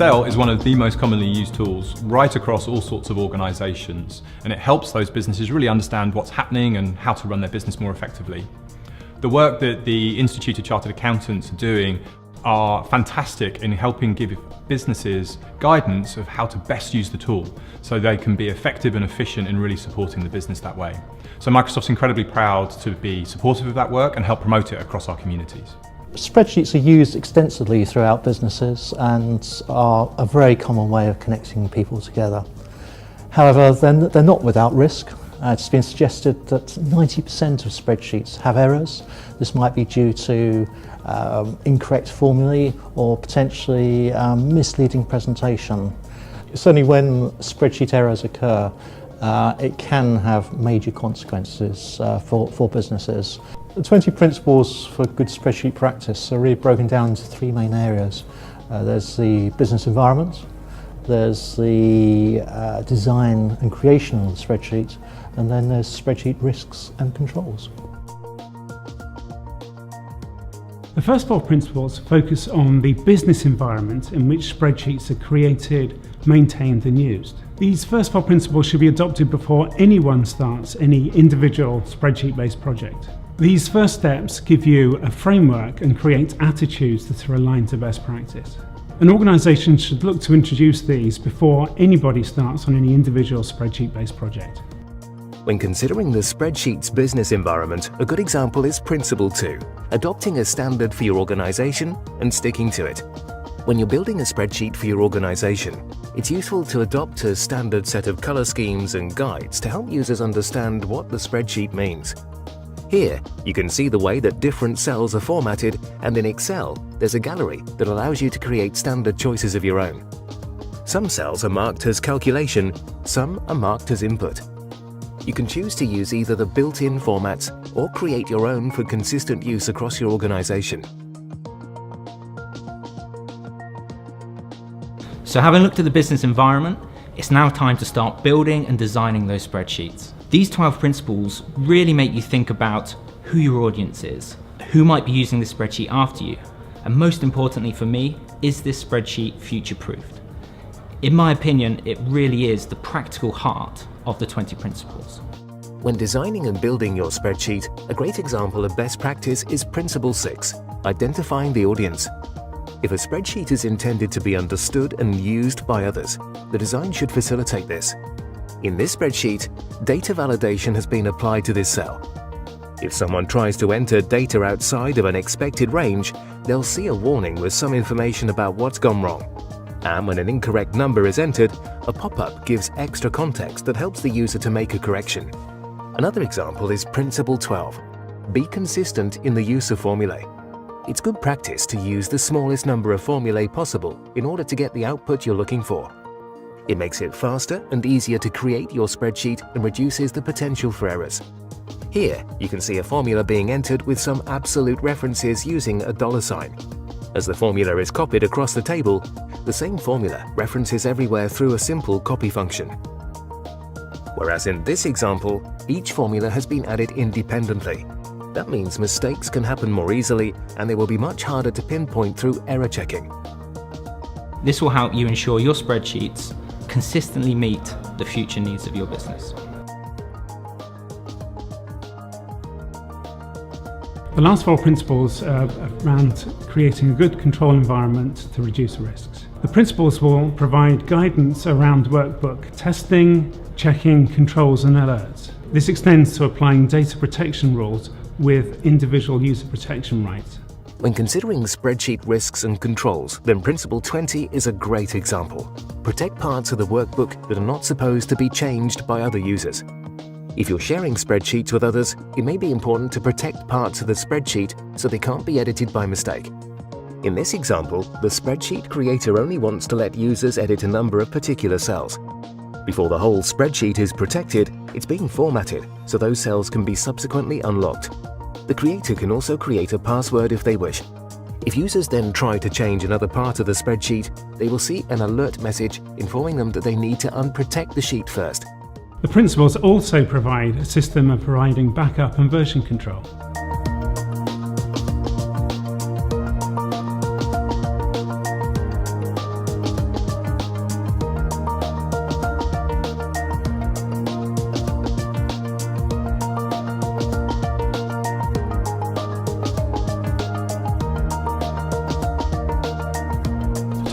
Excel is one of the most commonly used tools right across all sorts of organisations, and it helps those businesses really understand what's happening and how to run their business more effectively. The work that the Institute of Chartered Accountants are doing are fantastic in helping give businesses guidance of how to best use the tool so they can be effective and efficient in really supporting the business that way. So Microsoft's incredibly proud to be supportive of that work and help promote it across our communities. Spreadsheets are used extensively throughout businesses and are a very common way of connecting people together. However, they're not without risk. It's been suggested that 90% of spreadsheets have errors. This might be due to incorrect formulae or potentially misleading presentation. Certainly when spreadsheet errors occur, it can have major consequences for businesses. The 20 principles for good spreadsheet practice are really broken down into three main areas. There's the business environment, there's the design and creation of the spreadsheet, and then there's spreadsheet risks and controls. The first four principles focus on the business environment in which spreadsheets are created, maintained and used. These first four principles should be adopted before anyone starts any individual spreadsheet-based project. These first steps give you a framework and create attitudes that are aligned to best practice. An organisation should look to introduce these before anybody starts on any individual spreadsheet-based project. When considering the spreadsheet's business environment, a good example is Principle 2, adopting a standard for your organisation and sticking to it. When you're building a spreadsheet for your organisation, it's useful to adopt a standard set of colour schemes and guides to help users understand what the spreadsheet means. Here, you can see the way that different cells are formatted, and in Excel, there's a gallery that allows you to create standard choices of your own. Some cells are marked as calculation, some are marked as input. You can choose to use either the built-in formats or create your own for consistent use across your organisation. So having looked at the business environment, it's now time to start building and designing those spreadsheets. These 12 principles really make you think about who your audience is, who might be using this spreadsheet after you, and most importantly for me, is this spreadsheet future-proofed? In my opinion, it really is the practical heart of the 20 principles. When designing and building your spreadsheet, a great example of best practice is Principle 6, identifying the audience. If a spreadsheet is intended to be understood and used by others, the design should facilitate this. In this spreadsheet, data validation has been applied to this cell. If someone tries to enter data outside of an expected range, they'll see a warning with some information about what's gone wrong. And when an incorrect number is entered, a pop-up gives extra context that helps the user to make a correction. Another example is Principle 12. Be consistent in the use of formulae. It's good practice to use the smallest number of formulae possible in order to get the output you're looking for. It makes it faster and easier to create your spreadsheet and reduces the potential for errors. Here, you can see a formula being entered with some absolute references using a $sign. As the formula is copied across the table, the same formula references everywhere through a simple copy function. Whereas in this example, each formula has been added independently. That means mistakes can happen more easily and they will be much harder to pinpoint through error checking. This will help you ensure your spreadsheets consistently meet the future needs of your business. The last four principles are around creating a good control environment to reduce risks. The principles will provide guidance around workbook testing, checking, controls and alerts. This extends to applying data protection rules with individual user protection rights. When considering spreadsheet risks and controls, then Principle 20 is a great example. Protect parts of the workbook that are not supposed to be changed by other users. If you're sharing spreadsheets with others, it may be important to protect parts of the spreadsheet so they can't be edited by mistake. In this example, the spreadsheet creator only wants to let users edit a number of particular cells. Before the whole spreadsheet is protected, it's being formatted so those cells can be subsequently unlocked. The creator can also create a password if they wish. If users then try to change another part of the spreadsheet, they will see an alert message informing them that they need to unprotect the sheet first. The principles also provide a system of providing backup and version control.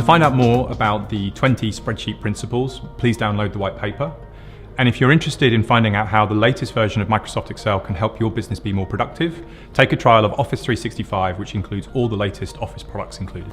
find out more about the 20 spreadsheet principles, please download the white paper. And if you're interested in finding out how the latest version of Microsoft Excel can help your business be more productive, take a trial of Office 365, which includes all the latest Office products included.